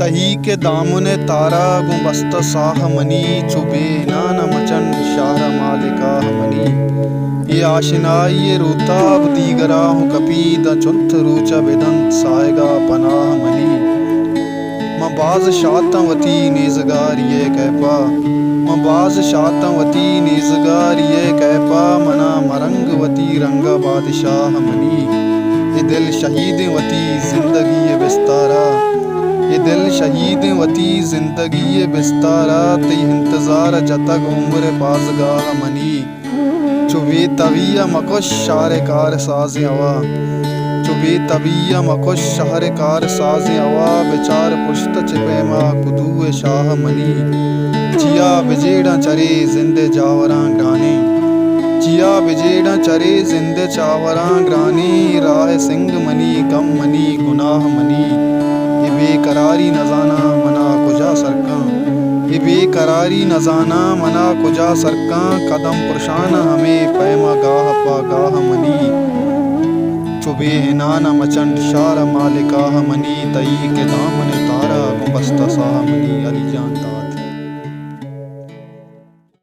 तही के दामुने तारा गुबस्त साह मनी चुबे नाना मचन शाह मालिका मनी ये आशिनाई ये रूताब दीगरा हूँ कपी द चुंथ रूचा बेदंत साएगा पनाह मनी बाज शातवती नेजगार ये कहपा बाज शातवती नेजगार ये कहपा मना मरंगवती रंगा बादशाह मनी ये दिल शहीद वती जिंदगी ये बिस्तारा ये दिल शहीद वती जिंदगी ये बिस्तारा ती इंतजार जतक उम्र बाजगाह मनी चुबे तविया मकुश शार कार साज हवा चुबे तबिया मकुश शहर कार साज अवा बेचार पुश्त चिपैमा कुदूए शाह मनी जिया बिजेड़ा चरे जिंदे जावरां ग्राने जिया बिजेड़ा चरे जिंदे चावरां ग्राने राह सिंह मनी गम मनी गुनाह मनी ये बेकरारी नजाना मना कुजा सरकां ये बेकरारी नजाना मना कुजा सरकां कदम पुरशाना हमें पैमा गाह पा गाह मनी चुबे नाना मचंड शार मालिका मनी तई के दामन तारा गुबस्ता साह मनी अली जानता